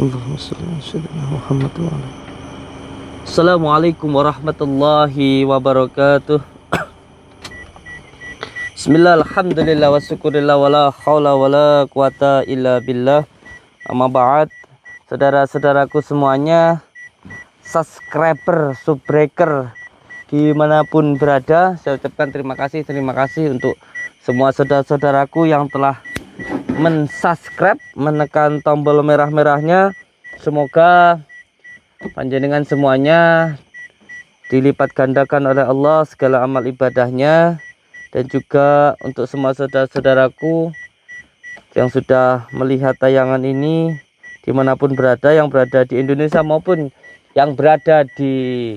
Allahumma shalli ala sayyidina Muhammad wa ala. Assalamualaikum warahmatullahi wabarakatuh. Bismillah, alhamdulillah, wa syukurillah, wa la hawla wa la quwata illa billah. Amma ba'd. Saudara-saudaraku semuanya, subscriber, subbreaker dimanapun berada, saya ucapkan terima kasih untuk semua saudara-saudaraku yang telah mensubscribe, menekan tombol merah-merahnya. Semoga panjenengan semuanya dilipat gandakan oleh Allah segala amal ibadahnya, dan juga untuk semua saudara-saudaraku yang sudah melihat tayangan ini dimanapun berada, yang berada di Indonesia maupun yang berada di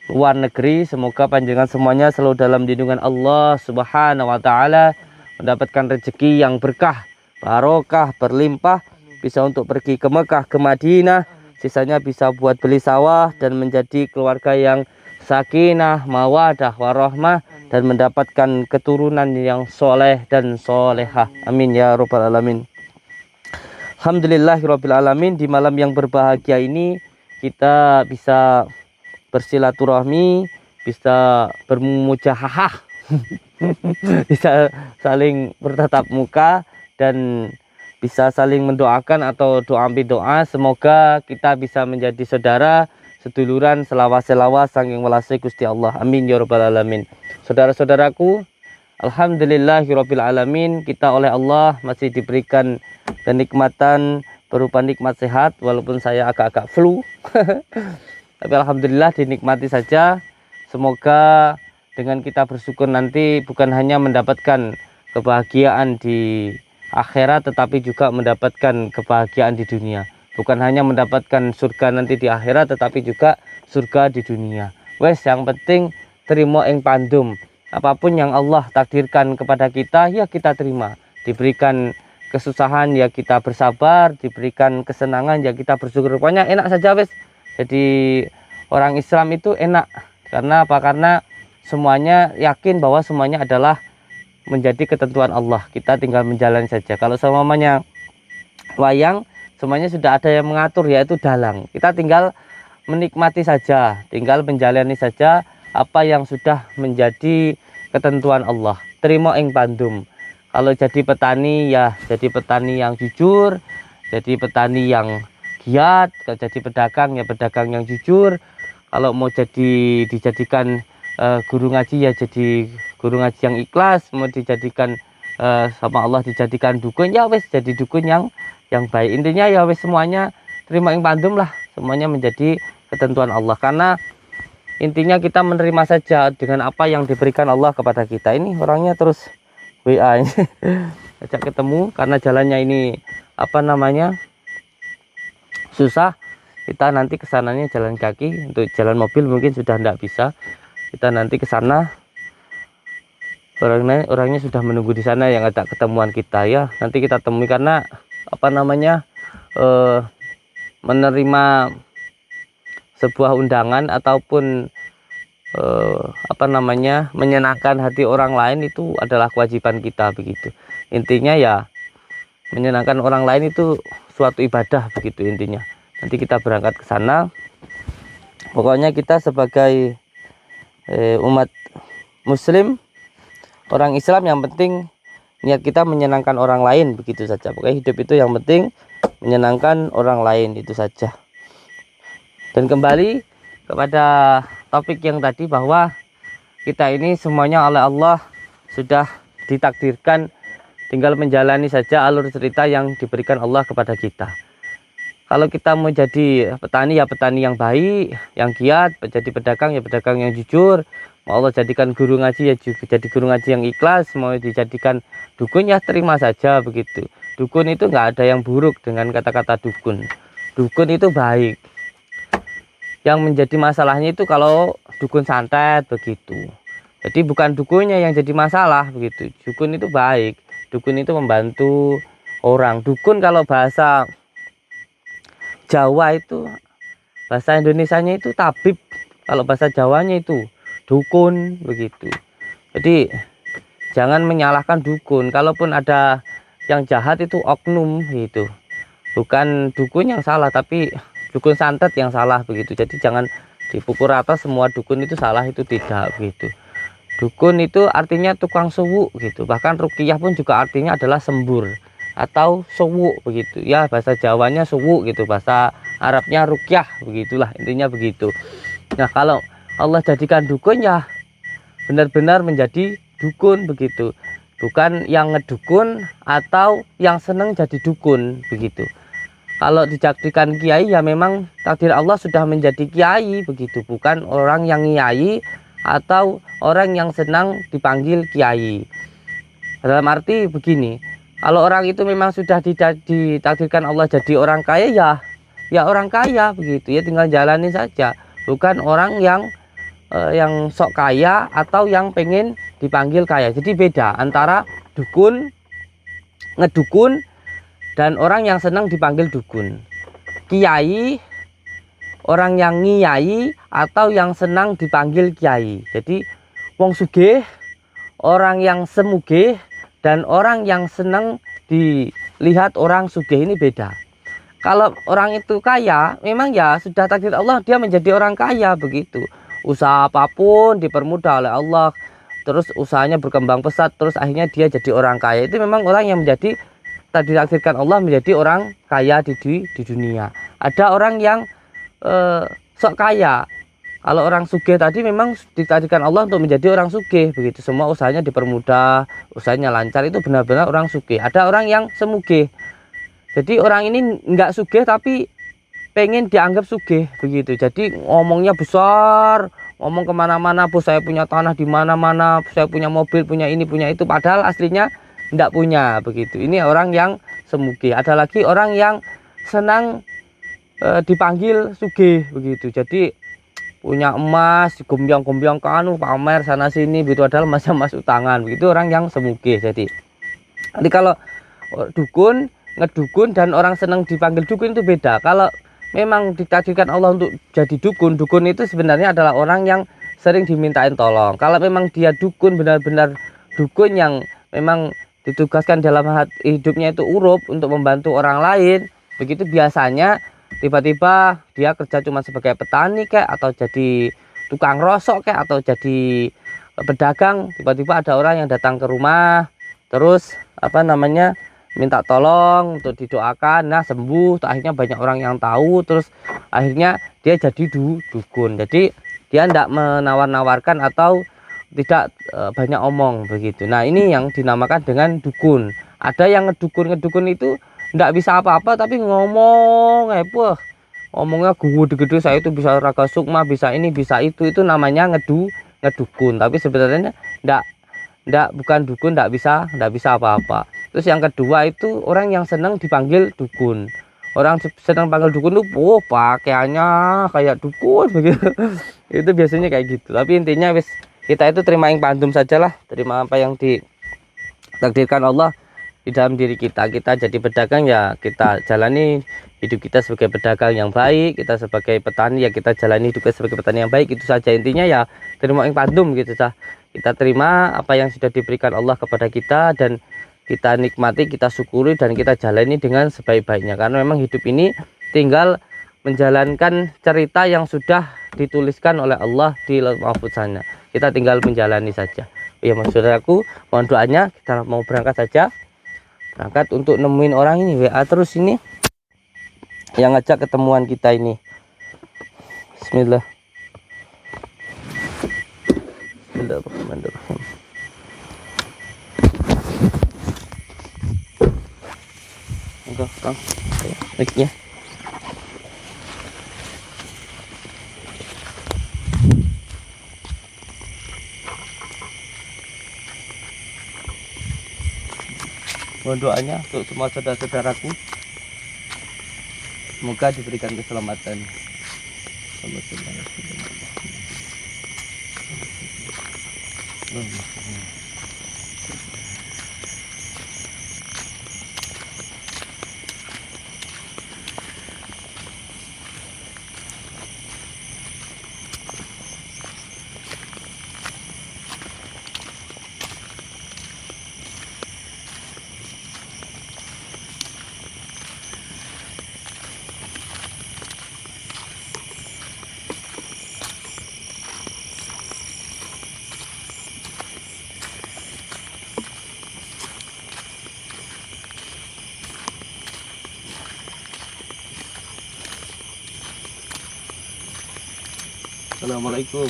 luar negeri. Semoga panjenengan semuanya selalu dalam lindungan Allah Subhanahu wa Ta'ala, mendapatkan rezeki yang berkah, barokah, berlimpah, bisa untuk pergi ke Mekah, ke Madinah, sisanya bisa buat beli sawah dan menjadi keluarga yang sakinah, mawadah, warahmah, dan mendapatkan keturunan yang soleh dan solehah. Amin ya rabbal alamin. Alhamdulillahirabbil alamin. Di malam yang berbahagia ini kita bisa bersilaturahmi, bisa bermujahahah, bisa saling bertatap muka, dan bisa saling mendoakan atau doa. Semoga kita bisa menjadi saudara, seduluran, selawas-selawas saking welase Gusti Allah. Amin ya rabbal alamin. Saudara-saudaraku, alhamdulillahirabbil alamin, kita oleh Allah masih diberikan kenikmatan berupa nikmat sehat, walaupun saya agak-agak flu. Tapi alhamdulillah dinikmati saja. Semoga dengan kita bersyukur nanti bukan hanya mendapatkan kebahagiaan di akhirat, tetapi juga mendapatkan kebahagiaan di dunia. Bukan hanya mendapatkan surga nanti di akhirat, tetapi juga surga di dunia. Wes, yang penting terima ing pandum. Apapun yang Allah takdirkan kepada kita, ya kita terima. Diberikan kesusahan, ya kita bersabar. Diberikan kesenangan, ya kita bersyukur. Pokoknya enak saja wes. Jadi orang Islam itu enak. Karena apa? Karena semuanya yakin bahwa semuanya adalah menjadi ketentuan Allah. Kita tinggal menjalani saja. Kalau semuanya wayang, semuanya sudah ada yang mengatur, yaitu dalang. Kita tinggal menikmati saja, tinggal menjalani saja apa yang sudah menjadi ketentuan Allah. Terima ing pandum. Kalau jadi petani, ya jadi petani yang jujur, jadi petani yang giat. Kalau jadi pedagang, ya pedagang yang jujur. Kalau mau dijadikan guru ngaji, ya jadi guru ngaji yang ikhlas. Mau dijadikan sama Allah dijadikan dukun, ya wes jadi dukun yang baik. Intinya ya wes semuanya terima ing pandum lah, semuanya menjadi ketentuan Allah. Karena intinya kita menerima saja dengan apa yang diberikan Allah kepada kita. Ini orangnya terus WA ini ajak ketemu karena jalannya ini susah. Kita nanti kesananya jalan kaki, untuk jalan mobil mungkin sudah tidak bisa. Kita nanti ke sana, orangnya sudah menunggu di sana yang ada ketemuan kita, ya nanti kita temui. Karena menerima sebuah undangan ataupun menyenangkan hati orang lain itu adalah kewajiban kita, begitu. Intinya ya menyenangkan orang lain itu suatu ibadah, begitu intinya. Nanti kita berangkat ke sana. Pokoknya kita sebagai umat muslim, orang Islam, yang penting niat kita menyenangkan orang lain, begitu saja. Pokoknya hidup itu yang penting menyenangkan orang lain, itu saja. Dan kembali kepada topik yang tadi, bahwa kita ini semuanya oleh Allah sudah ditakdirkan, tinggal menjalani saja alur cerita yang diberikan Allah kepada kita. Kalau kita mau jadi petani, ya petani yang baik, yang giat. Jadi pedagang, ya pedagang yang jujur. Mau Allah jadikan guru ngaji, ya jadi guru ngaji yang ikhlas. Mau dijadikan dukun, ya terima saja, begitu. Dukun itu nggak ada yang buruk dengan kata-kata dukun. Dukun itu baik. Yang menjadi masalahnya itu kalau dukun santet, begitu. Jadi bukan dukunnya yang jadi masalah, begitu. Dukun itu baik. Dukun itu membantu orang. Dukun kalau bahasa Jawa itu, bahasa Indonesianya itu tabib. Kalau bahasa Jawanya itu dukun, begitu. Jadi jangan menyalahkan dukun. Kalaupun ada yang jahat itu oknum, gitu. bukan dukun yang salah, tapi dukun santet yang salah begitu. Jadi jangan dipukul rata semua dukun itu salah, itu tidak begitu. Dukun itu artinya tukang suwu gitu. Bahkan ruqyah pun juga artinya adalah sembur atau suwu begitu. Ya bahasa Jawanya suwu gitu, bahasa Arabnya ruqyah, begitulah intinya begitu. Nah, kalau Allah jadikan dukun ya benar-benar menjadi dukun begitu. Bukan yang ngedukun atau yang seneng jadi dukun begitu. Kalau dijadikan kiai ya memang takdir Allah sudah menjadi kiai begitu, bukan orang yang kiai atau orang yang senang dipanggil kiai. Dalam arti begini, kalau orang itu memang sudah ditakdirkan Allah jadi orang kaya ya orang kaya begitu ya, tinggal jalani saja. Bukan orang yang sok kaya atau yang pengen dipanggil kaya. Jadi beda antara dukun, ngedukun, dan orang yang senang dipanggil dukun. Kiai, orang yang ngiyai atau yang senang dipanggil kiai. Jadi wong sugih, orang yang semugih, dan orang yang senang dilihat orang sugih ini beda. Kalau orang itu kaya, memang ya sudah takdir Allah dia menjadi orang kaya begitu. Usaha apapun dipermudah oleh Allah, terus usahanya berkembang pesat, terus akhirnya dia jadi orang kaya. Itu memang orang yang menjadi ditakdirkan Allah menjadi orang kaya di dunia. Ada orang yang sok kaya. Kalau orang sugih tadi memang ditakdirkan Allah untuk menjadi orang sugih begitu. Semua usahanya dipermudah, usahanya lancar, itu benar-benar orang sugih. Ada orang yang semugih. Jadi orang ini enggak sugih tapi pengen dianggap sugih begitu. Jadi ngomongnya besar, ngomong kemana-mana, bos saya punya tanah di mana-mana, saya punya mobil, punya ini, punya itu. Padahal aslinya enggak punya begitu. Ini orang yang semugih. Ada lagi orang yang senang dipanggil sugih begitu. Jadi punya emas, gombyong-gombyong kanu, pamer sana sini begitu, adalah emas utangan begitu, orang yang semugih. Jadi kalau dukun, ngedukun, dan orang senang dipanggil dukun itu beda. Kalau memang ditakdirkan Allah untuk jadi dukun, dukun itu sebenarnya adalah orang yang sering dimintain tolong. Kalau memang dia dukun, benar-benar dukun yang memang ditugaskan dalam hidupnya itu urup untuk membantu orang lain, begitu biasanya tiba-tiba dia kerja cuma sebagai petani kayak, atau jadi tukang rosok kayak, atau jadi pedagang. Tiba-tiba ada orang yang datang ke rumah, terus minta tolong untuk didoakan, nah sembuh. Akhirnya banyak orang yang tahu, terus akhirnya dia jadi dukun. Jadi dia tidak menawar-nawarkan atau tidak banyak omong begitu. Nah ini yang dinamakan dengan dukun. Ada yang ngedukun itu tidak bisa apa-apa tapi ngomong ngomongnya gede-gede, saya itu bisa raga sukma, bisa ini, bisa itu namanya ngedukun. Tapi sebenarnya bukan dukun, tidak bisa apa-apa. Terus yang kedua itu orang yang senang dipanggil dukun. Orang senang panggil dukun tuh pakaiannya kayak dukun begitu. Itu biasanya kayak gitu. Tapi intinya kita itu terima yang pandum sajalah, terima apa yang ditakdirkan Allah di dalam diri kita. Kita jadi pedagang ya kita jalani hidup kita sebagai pedagang yang baik, kita sebagai petani ya kita jalani hidup kita sebagai petani yang baik. Itu saja intinya, ya terima yang pandum gitu sah. Kita terima apa yang sudah diberikan Allah kepada kita, dan kita nikmati, kita syukuri, dan kita jalani dengan sebaik-baiknya. Karena memang hidup ini tinggal menjalankan cerita yang sudah dituliskan oleh Allah di Lauhul Mahfuz sana. Kita tinggal menjalani saja. Ya saudaraku, mohon doanya, kita mau berangkat saja. Berangkat untuk nemuin orang ini, WA terus ini yang ngajak ketemuan kita ini. Bismillah. Bismillahirrahmanirrahim. Enggak, Kang. Mic-nya. Mohon doanya untuk semua saudara-saudaraku, semoga diberikan keselamatan. Assalamualaikum.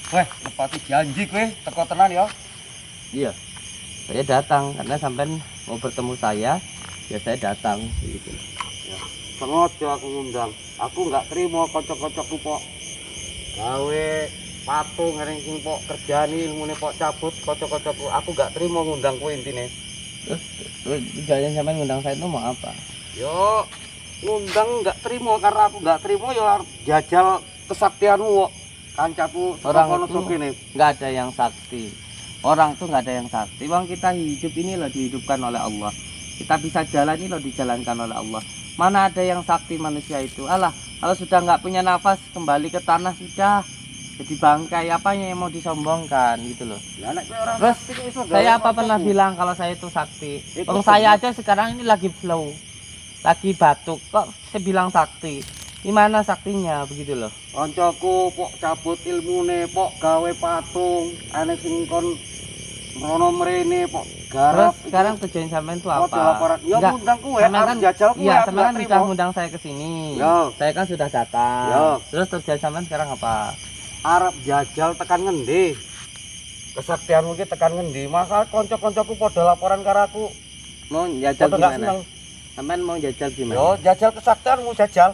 Weh, nepati janji kowe teko tenan ya. Iya, saya datang karena sampean mau bertemu saya, ya saya datang gitu. Sengaja aku ngundang. Aku nggak terima kocok-kocokku pok gawe patung ngereng sing pok kerjani ilmune pok cabut kocok-kocokku. Aku nggak terima ngundang kowe intine. Terus tujuannya sampean ngundang saya itu mau apa? Yo ngundang nggak terima karena aku nggak terima ya jajal kesaktianmu kok. Kancaku Orang kono itu kene. nggak ada yang sakti. Orang tuh nggak ada yang sakti. Bang, kita hidup ini loh dihidupkan oleh Allah. Kita bisa jalan ini loh dijalankan oleh Allah. Mana ada yang sakti manusia itu? Alah, kalau sudah nggak punya nafas kembali ke tanah sudah jadi bangkai. Apanya yang mau disombongkan gitu loh. Lah nek kowe ora Terus sakti kok iso gawe saya apa kocokku? pernah bilang kalau saya itu sakti? Itu Orang saya aja sekarang ini lagi flow, lagi batuk. Kok saya bilang sakti? Gimana saktinya begitu loh? Kancaku pok cabut ilmune pok gawe patung ane sing kon rono mrene pok garap. Terus sekarang tujuan sampean itu Kok apa? laporan. Ya Enggak, ngundang kowe, sampean arep kan- jajal kowe. Iya, aku sampean nggak kan terima. sudah ngundang saya ke sini. Ya. Saya kan sudah datang. Ya. Terus tujuan sampean sekarang apa? Arep jajal tekan ngendi? Kesaktianmu ki tekan ngendi? Masa kanca-kancaku padha laporan karo aku. Mau jajal Padha nggak gimana? seneng. Sampean mau jajal gimana? Yo jajal kesaktianmu jajal.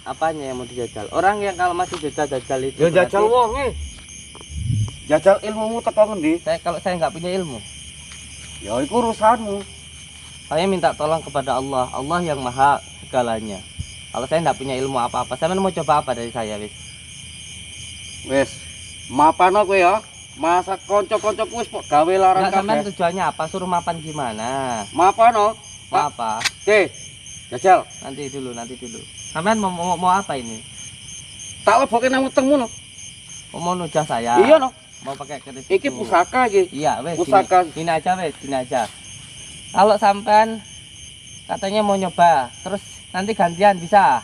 Apanya yang mau dijajal? Orang yang kalau masih jajal-jajal itu Yo jajal berarti wonge. Jajal ilmumu teko ngendi? kalau saya nggak punya ilmu, Ya iku urusanmu. saya minta tolong kepada Allah. Allah yang maha segalanya. Kalau saya nggak punya ilmu apa-apa, saya mau coba apa dari saya, wis? Wis, mapano kowe ya. Masa kanca-kancaku wis kok gawe larang Nggak, sampean kabeh. tujuannya apa? Suruh mapan gimana? Mapano? Mau apa? Oke. Jajal. Nanti dulu. Sampean mau apa ini? Tak lebokke nang wetengmu no. Mau nujah saya? Iya no. Mau pakai keris? Iki itu? pusaka iki. Iya, wes. Pusaka. Gini aja, wes. Gini aja. Kalau sampean katanya mau nyoba, terus nanti gantian bisa?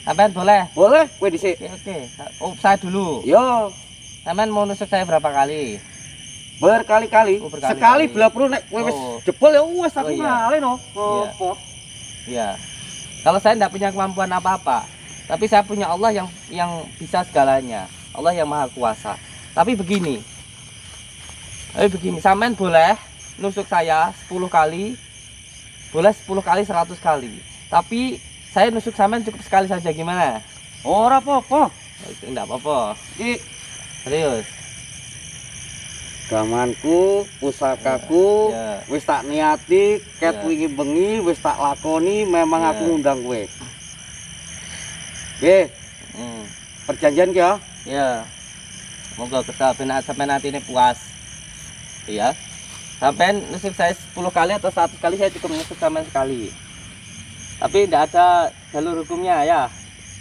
Sampean boleh? Boleh kowe dhisik. Oke. Oh, saya dulu. Yo, Sampean mau nusuk saya berapa kali? berkali-kali. Oh, berkali-kali. Sekali blabru nek kowe wis Oh. jebol ya wis Oh, aku iya. ngale no. Iya. Apa? Iya. Kalau saya tidak punya kemampuan apa-apa, tapi saya punya Allah yang bisa segalanya. Allah yang maha kuasa. Tapi begini, sampean boleh nusuk saya 10 kali, boleh 10 kali, 100 kali. Tapi saya nusuk sampean cukup sekali saja, gimana? Ora apa-apa. Itu enggak apa-apa. Iki Serius. gamanku, pusakaku, Ya. wis tak niati, ket Ya. wingi bengi wis tak lakoni, memang Ya. aku ngundang kowe. Nggih, Hmm. perjanjian ki ya. Ya. Semoga sampai nanti ini puas. Iya. Sampai nusuk saya 10 kali atau 100 kali saya cukup nusuk sampai sekali. Tapi tidak ada jalur hukumnya ya.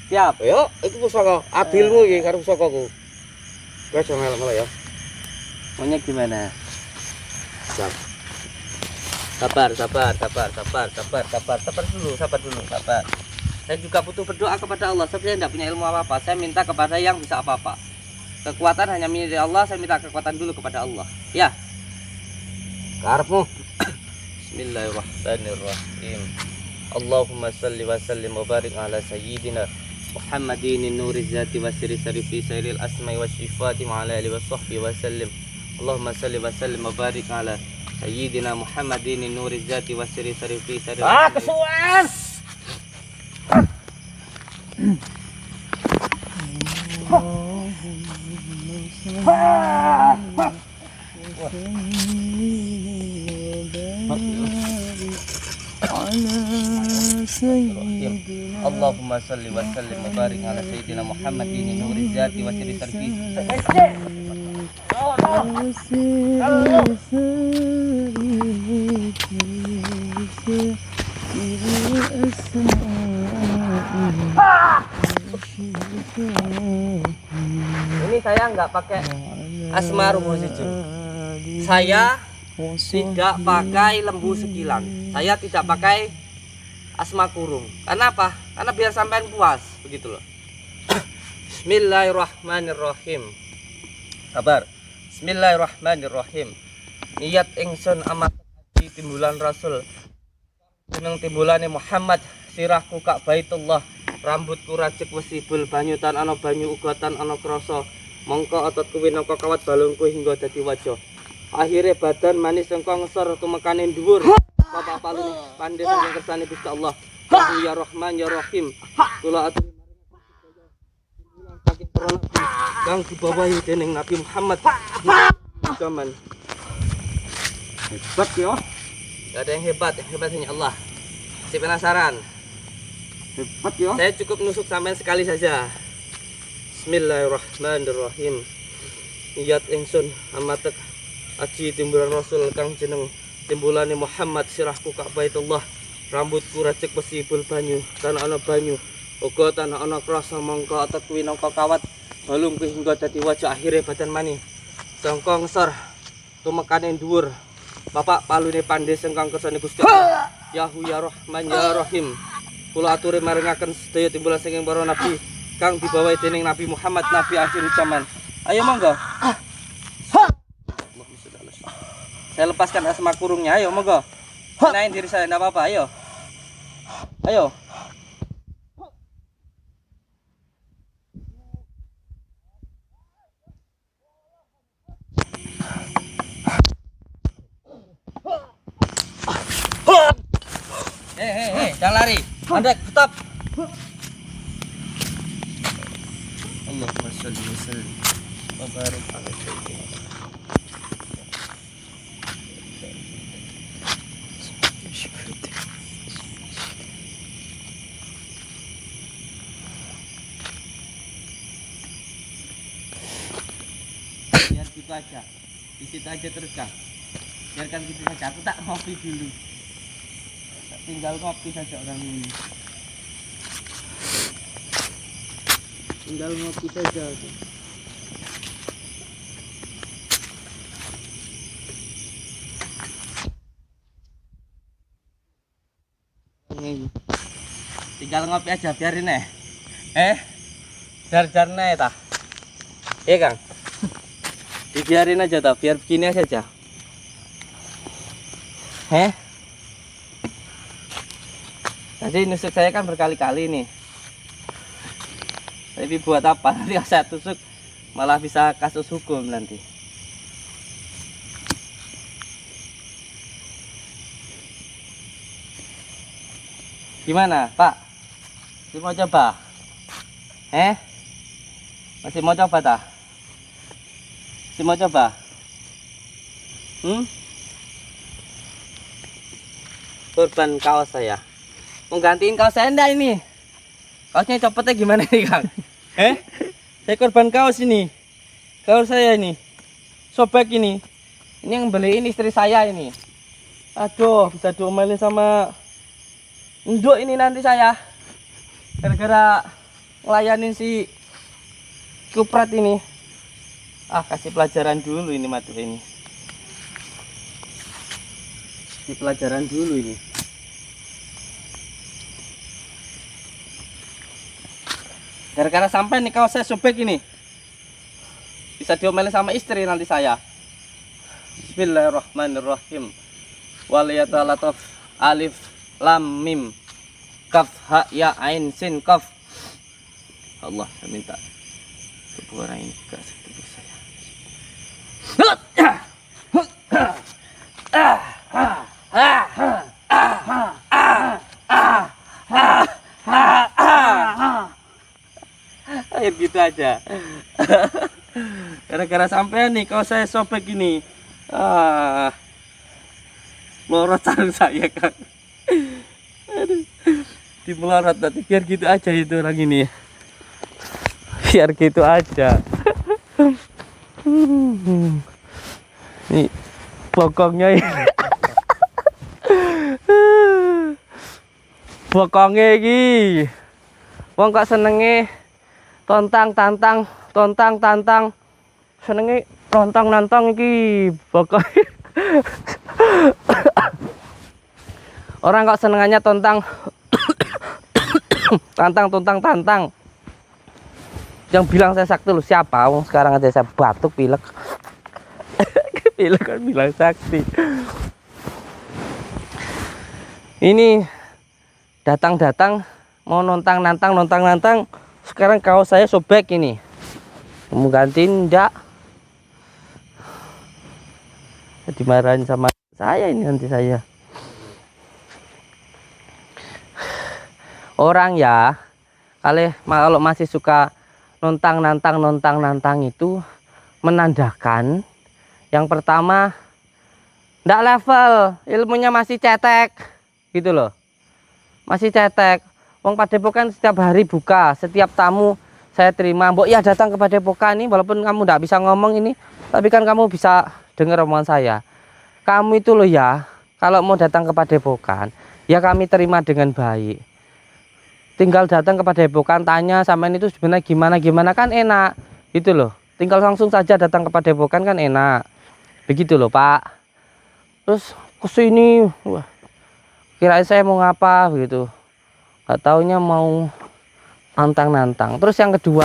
Siap. Yo, iku pusaka adilmu iki karo pusakaku. Kowe aja melok-melok ya. Maunya gimana? Siap. Sabar dulu. Saya juga butuh berdoa kepada Allah. Saya tidak punya ilmu apa-apa. Saya minta kepada yang bisa apa-apa. Kekuatan hanya milik Allah. Saya minta kekuatan dulu kepada Allah. Ya. Karepmu. Bismillahirrahmanirrahim. Allahumma salli wa sallim wa barik ala sayyidina Muhammadin nuri zati wa siri sarifi sairil asma'i wa syifati wa ala alihi wa sahbihi wa sallim. Allahumma salli wa sallim wa barik ala sayyidina Muhammadin nuri zati wa siri sarifi sairil Kesuwen. Allahumma salli wa sallim wa barik ala sayyidina Muhammadin nuri zati wa siri sarifi. Ini saya nggak pakai asmaul husnul. Saya tidak pakai lembu sekilan. Saya tidak pakai asma kurung. Karena apa? Karena biar sampean puas, begitu loh. Bismillahirrahmanirrahim. Kabar. Bismillahirrahmanirrahim. Niat ingsun amat di timbulan Rasul jeneng timbulane Muhammad sirahku kak Baitullah rambutku rajek wesibul banyu tan ana banyu uga tan ana krasa mongko ototku winangka kawat balungku hingga dadi wajah akhire badan manis engko ngesor tumekane dhuwur bapak palune pandhe saking kersane Gusti Allah ya Rahman ya Rahim kula aturi saking para nabi kang dibawahi dening Nabi Muhammad zaman Hebat ya. gak ada yang hebat hanya Allah. Si penasaran? Hebat ya. Saya cukup nusuk sampean sekali saja. Bismillahirrahmanirrahim. Niat ingsun amatek aji timbulan Rasul kang jeneng timbulane Muhammad sirahku kak Baitullah rambutku racik pesibul banyu tanah ana banyu uga tanah ana krasa mongko otot kuwi nangka kawat balungku hingga dadi wajah akhire badan mani sangka ngesor tumekane dhuwur bapak palune pandhe sengkang kersane Gusti Allah Yahu ya Rahman ya Rahim kula aturi maringaken sedaya timbulan saking para nabi kang dibawahi dening Nabi Muhammad nabi akhir zaman ayo monggo saya lepaskan asma kurungnya ayo monggo naik diri saya enggak apa-apa ayo ayo jangan lari mandek tetap Allahumma shalli wa sallim wa barik ala sayyidina biar gitu aja di situ aja terus Kang biarkan gitu saja aku tak ngopi dulu tinggal ngopi saja orang ini tinggal ngopi saja tinggal ngopi aja biarin jar-jar tah iya Kang dibiarin aja tah biar begini saja tadi nusuk saya kan berkali-kali nih tapi buat apa nanti saya tusuk malah bisa kasus hukum nanti gimana Pak masih mau coba masih mau coba tah masih mau coba korban kaos saya mau gantiin kaos saya enggak ini kaosnya copotnya gimana nih Kang saya korban kaos ini kaos saya ini sobek ini yang beliin istri saya ini aduh bisa diomelin sama nduk ini nanti saya gara-gara ngelayanin si kuprat ini kasih pelajaran dulu ini matu ini kasih pelajaran dulu ini gara-gara sampai nih kaos saya sobek ini bisa diomelin sama istri nanti saya Bismillahirrahmanirrahim waliyatalataf alif lam mim kaf ha ya ain sin kaf Allah saya minta tubuh orang ini ke tubuh saya air gitu aja gara-gara sampean nih kalau saya sobek ini melorot sarung saya Kang aduh di melorot nanti biar gitu aja itu orang ini biar gitu aja nih bokongnya ini bokongnya ini wong kok senenge tontang tantang senenge nantang iki bokong orang kok senengannya tantang yang bilang saya sakti lu siapa wong sekarang aja saya batuk pilek pilek kan bilang sakti Ini datang-datang mau nontang-nantang. Sekarang kaos saya sobek ini. Mau gantiin enggak? Dimarahin sama saya ini nanti saya. Orang ya, kalau masih suka nontang-nantang itu menandakan yang pertama ndak level, ilmunya masih cetek gitu loh. Masih cetek. Wong Padepokan setiap hari buka, setiap tamu saya terima. Mbok ya datang ke Padepokan ini walaupun kamu ndak bisa ngomong ini, tapi kan kamu bisa dengar omongan saya. Kamu itu loh ya, kalau mau datang ke Padepokan, ya kami terima dengan baik. Tinggal datang ke Padepokan, tanya sama ini tuh sebenarnya gimana kan enak gitu loh. Tinggal langsung saja datang ke Padepokan kan enak begitu loh Pak. Terus kesini wah, kirain saya mau ngapa begitu, gak taunya mau nantang. Terus yang kedua,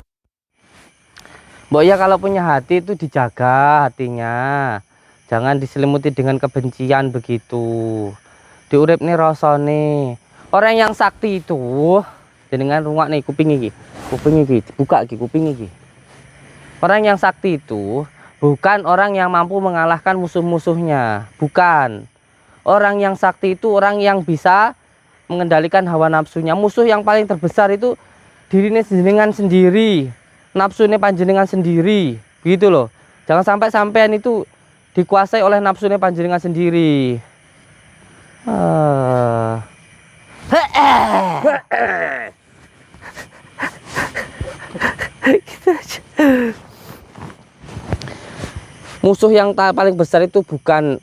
Mbok ya kalau punya hati itu dijaga hatinya, jangan diselimuti dengan kebencian begitu. Diurip nih rasane. Orang yang sakti itu dengan rungak nih kuping iki buka iki kuping iki. Orang yang sakti itu bukan orang yang mampu mengalahkan musuh-musuhnya, bukan. Orang yang sakti itu orang yang bisa mengendalikan hawa nafsunya. Musuh yang paling terbesar itu dirinya jenengan sendiri, nafsunya panjenengan sendiri, gitu loh. Jangan sampai sampean itu dikuasai oleh nafsunya panjenengan sendiri. Gitu aja. Musuh yang paling besar itu bukan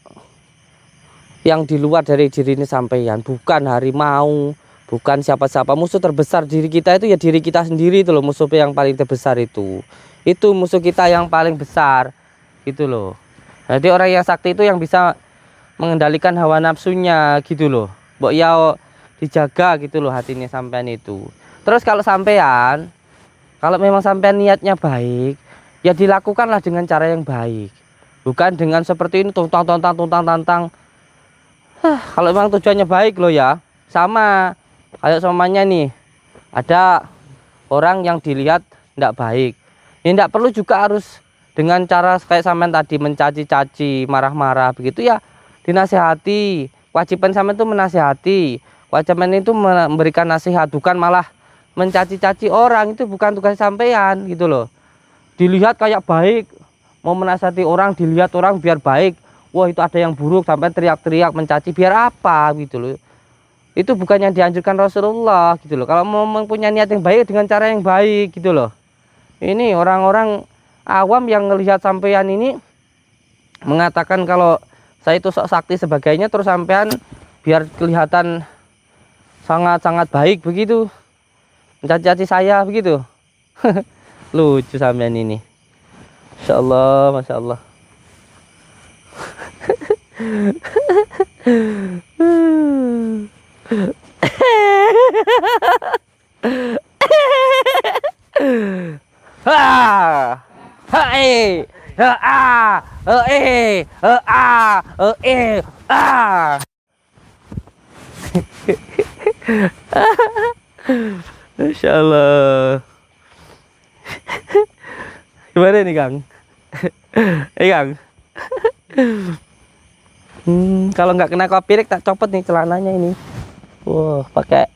yang di luar dari diri ini sampeyan, bukan harimau, bukan siapa-siapa. Musuh terbesar diri kita itu ya diri kita sendiri itu loh. Musuh yang paling terbesar itu musuh kita yang paling besar gitu loh. Jadi orang yang sakti itu yang bisa mengendalikan hawa nafsunya gitu loh. Mbok ya dijaga gitu loh hatinya sampean itu. Terus kalau sampean, kalau memang sampean niatnya baik, ya dilakukanlah dengan cara yang baik, bukan dengan seperti ini tantang. Kalau memang tujuannya baik loh ya, sama kayak semuanya nih, ada orang yang dilihat tidak baik, ya tidak perlu juga harus dengan cara kayak sampean tadi mencaci-caci, marah-marah begitu ya, dinasihati. Kewajiban sampean itu menasihati, kewajiban itu memberikan nasihat, bukan malah mencaci-caci orang. Itu bukan tugas sampean gitu loh. Dilihat kayak baik, mau menasihati orang, dilihat orang biar baik, wah itu ada yang buruk sampai teriak-teriak mencaci, biar apa gitu loh. Itu bukan yang dianjurkan Rasulullah gitu loh. Kalau mau mempunyai niat yang baik dengan cara yang baik gitu loh. Ini orang-orang awam yang melihat sampean ini mengatakan kalau saya itu sok sakti sebagainya, terus sampean biar kelihatan sangat-sangat baik begitu, mencaci saya begitu. Lucu sampean ini. Masya Allah. Masya Allah. Gimana nih Kang? Kang. Kalau nggak kena copyright tak copot nih celananya ini. Wah, pakai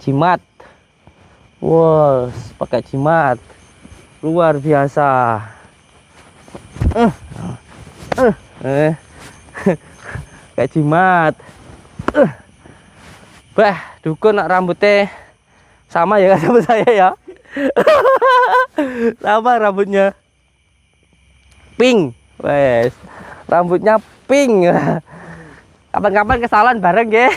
jimat. Wah, pakai jimat. Luar biasa. Kayak jimat. Bah, dukun nak rambutnya sama ya kan sama saya ya. Sama rambutnya. Pink. Wes. Rambutnya pink. Kapan-kapan kesalahan bareng ya.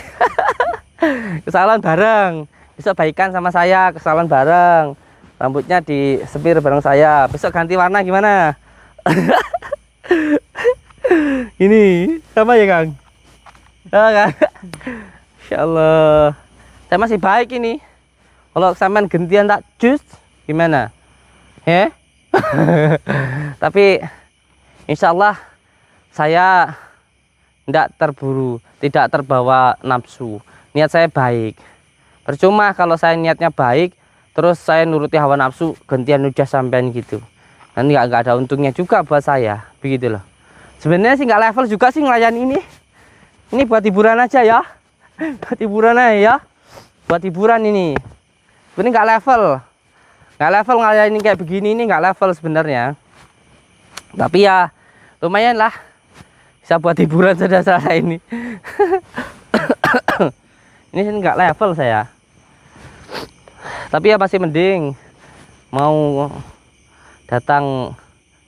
Kesalahan bareng. Besok baikan sama saya, kesalahan bareng. Rambutnya disepir bareng saya. Besok ganti warna gimana? Ini sama ya Kang? Oh, kan? Insya Allah. Saya masih baik ini. Kalau sampean gantian tak jus gimana? Tapi insya Allah saya tidak terburu, tidak terbawa nafsu. niat saya baik. Percuma kalau saya niatnya baik terus saya nuruti hawa nafsu gantian udah sampean gitu, nanti nggak ada untungnya juga buat saya begitu loh. Sebenarnya sih nggak level juga sih ngelayan ini buat hiburan aja ya, buat hiburan aja ya, buat hiburan ini. Ini nggak level ngelayanin kayak begini, ini nggak level sebenarnya, tapi ya lumayan lah bisa buat hiburan saudara ini. Ini sih nggak level saya, tapi ya masih mending mau datang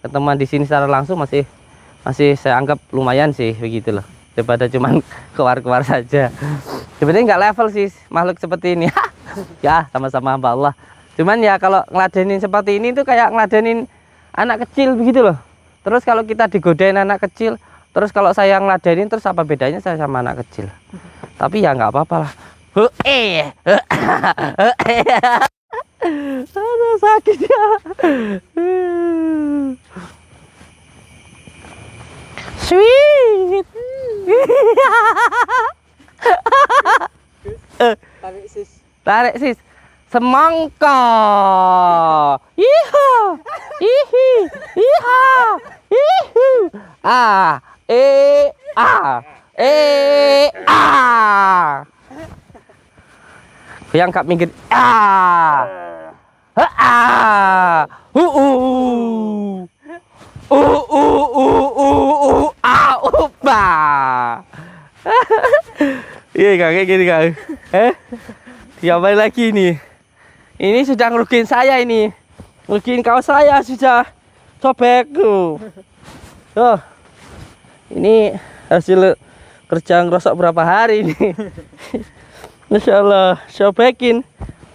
ke teman di sini secara langsung masih saya anggap lumayan sih begitu loh, daripada cuman keluar saja. Sebenarnya nggak level sih makhluk seperti ini. Ya sama-sama hamba Allah, cuman ya kalau ngeladenin seperti ini tuh kayak ngeladenin anak kecil begitu loh. Terus kalau kita digodain anak kecil, terus kalau saya ngeladenin, terus apa bedanya saya sama anak kecil? Tapi ya nggak apa-apa lah. Aduh, sakit ya. Sweet. Tarik sis. Semangka. Iha. Ihi. Iha. Ihu. A. E. A. E. A. Yang kak minggir. A. A. A. Upa. Iya kak, kayak gini kak. Diapain lagi nih? Ini sudah ngerugiin saya ini. Ngerugiin kaos saya sudah sobek tuh. Oh, ini hasil kerja ngerosok berapa hari ini. Masya Allah, sobekin.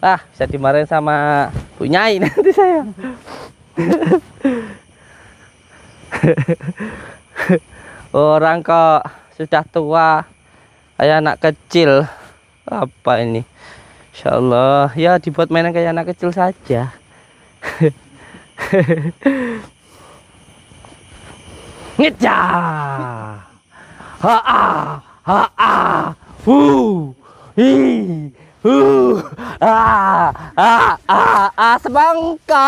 Ah, bisa dimarahin sama Bu Nyai nanti saya. Orang kok sudah tua kayak anak kecil. Apa ini? Insya Allah ya dibuat mainan kayak anak kecil saja. Ngeja. Ha ha ha. Hi. Semangka.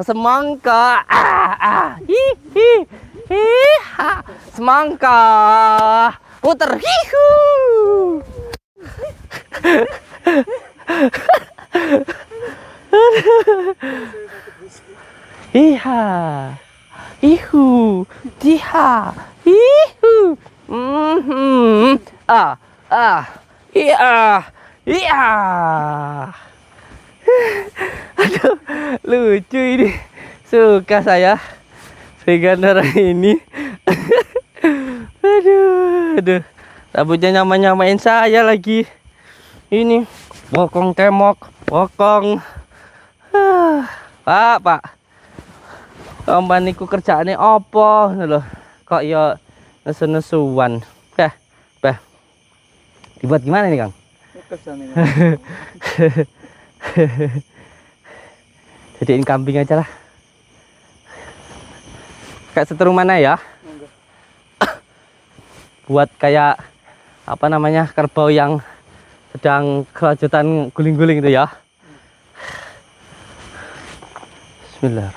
Semangka. Hi. Semangka. Puter. Hihu. Iha. Ihu. Diha. Ihu. Iya. Iya. Aduh, lucu ini. Suka saya pegang darah ini. Aduh. Rambutnya nyamain saya lagi. Ini bokong temok, bokong. Pak. Kompaniku kerjaannya opo loh. Kok ya nesu-nesuan. Bah. Dibuat gimana nih, Kang? Jadiin kambing aja lah. Kayak seteru mana ya? Buat kayak apa namanya, kerbau yang sedang kelanjutan guling-guling itu ya. Bismillah.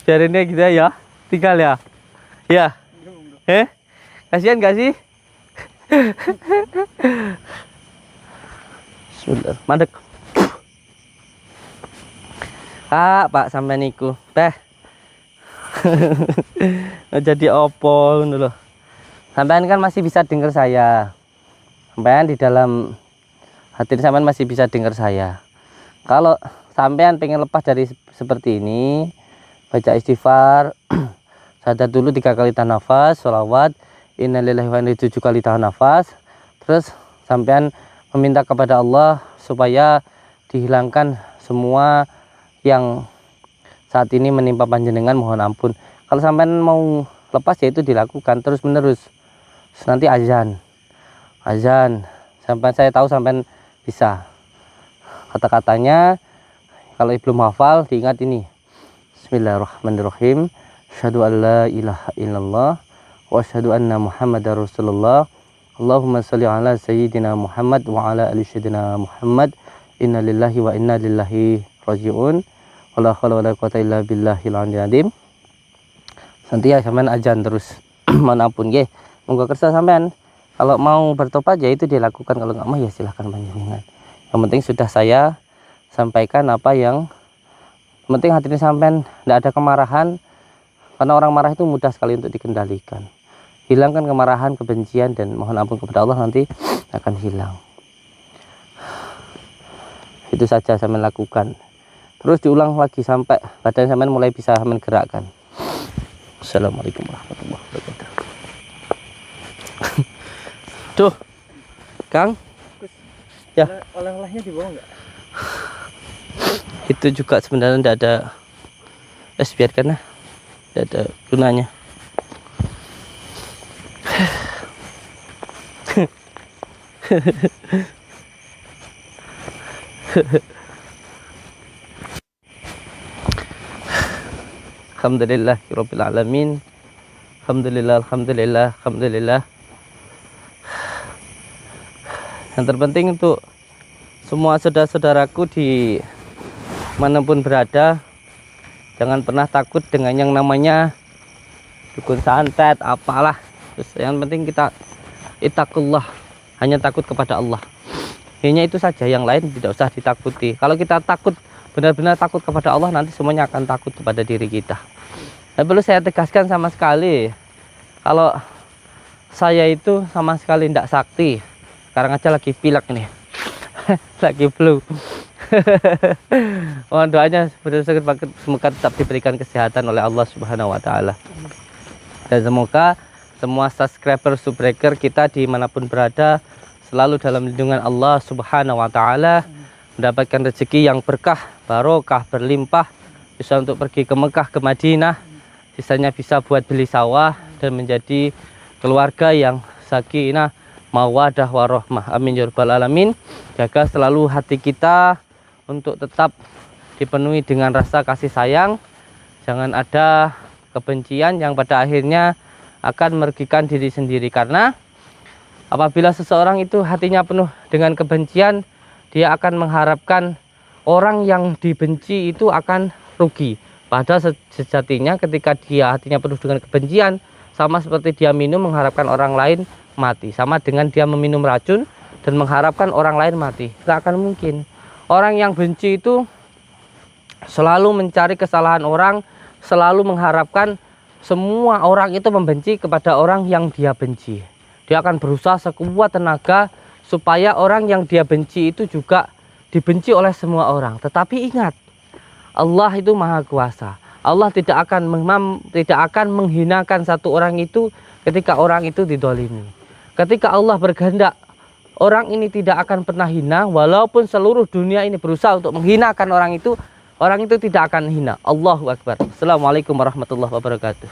Biarin ya gitu ya, tinggal ya. Ya. Kasihan gak sih? Bismillah. Mandek. Pak sampai niku. Teh. Jadi opo ngono loh. Sampean kan masih bisa dengar saya. Sampean di dalam hati sampean masih bisa dengar saya. Kalau sampean pengen lepas dari seperti ini, baca istighfar, sadar dulu 3 kali tahan nafas, sholawat, innalillahi wa inna ilaihi 7 kali tahan nafas. Terus sampean meminta kepada Allah supaya dihilangkan semua yang saat ini menimpa panjenengan, mohon ampun. Kalau sampean mau lepas ya itu dilakukan terus menerus. Nanti azan sampai saya tahu sampean bisa kata-katanya. Kalau belum hafal diingat ini. Bismillahirrahmanirrahim. Asyhadu an la ilaha illallah wa asyhadu anna Muhammadar Rasulullah. Allahumma sholli ala sayyidina Muhammad wa ala ali sayyidina Muhammad. Inna lillahi wa inna ilaihi rajiun. Wala haula wala quwata illa billahil aliyyil azim. Nanti ya sampean azan terus. Manapun nggih. Monggo kersa sampean. Kalau mau bertobat ya itu dilakukan, kalau nggak mau ya silahkan panjenengan. Yang penting sudah saya sampaikan apa yang penting hatinya sampean tidak ada kemarahan, karena orang marah itu mudah sekali untuk dikendalikan. Hilangkan kemarahan, kebencian, dan mohon ampun kepada Allah, nanti akan hilang. Itu saja sampean lakukan. Terus diulang lagi sampai badan sampean mulai bisa menggerakkan. Assalamualaikum warahmatullahi wabarakatuh. Tuh, Kang. Ya. Oleh-olehnya dibawa nggak? Itu juga sebenarnya tidak ada, biarkan lah, tidak ada gunanya. Alhamdulillahirabbil alamin. Alhamdulillah. Yang terpenting untuk semua saudara-saudaraku di manapun berada, jangan pernah takut dengan yang namanya dukun santet apalah. Terus yang penting kita ittaqullah, hanya takut kepada Allah. Hanya itu saja, yang lain tidak usah ditakuti. Kalau kita takut, benar-benar takut kepada Allah, nanti semuanya akan takut kepada diri kita. Dan perlu saya tegaskan sama sekali, kalau saya itu sama sekali tidak sakti. Sekarang aja lagi pilek nih. Lagi flu. Mohon doanya semoga tetap diberikan kesehatan oleh Allah Subhanahu wa taala. Dan semoga semua subscriber subbreaker kita dimanapun berada selalu dalam lindungan Allah Subhanahu wa taala, mendapatkan rezeki yang berkah, barokah, berlimpah, bisa untuk pergi ke Mekah, ke Madinah, sisanya bisa buat beli sawah dan menjadi keluarga yang sakinah, mawadah, warahmah. Amin ya rabbal alamin. Jaga selalu hati kita untuk tetap dipenuhi dengan rasa kasih sayang. Jangan ada kebencian yang pada akhirnya akan merugikan diri sendiri, karena apabila seseorang itu hatinya penuh dengan kebencian, dia akan mengharapkan orang yang dibenci itu akan rugi. Padahal sejatinya ketika dia hatinya penuh dengan kebencian, sama seperti dia minum mengharapkan orang lain mati, sama dengan dia meminum racun dan mengharapkan orang lain mati. Tidak akan mungkin. Orang yang benci itu selalu mencari kesalahan orang, selalu mengharapkan semua orang itu membenci kepada orang yang dia benci. Dia akan berusaha sekuat tenaga supaya orang yang dia benci itu juga dibenci oleh semua orang. Tetapi ingat, Allah itu maha kuasa. Allah tidak akan menghinakan satu orang itu ketika orang itu didolimi. Ketika Allah berkehendak, orang ini tidak akan pernah hina, walaupun seluruh dunia ini berusaha untuk menghinakan orang itu tidak akan hina. Allahu Akbar. Assalamualaikum warahmatullahi wabarakatuh.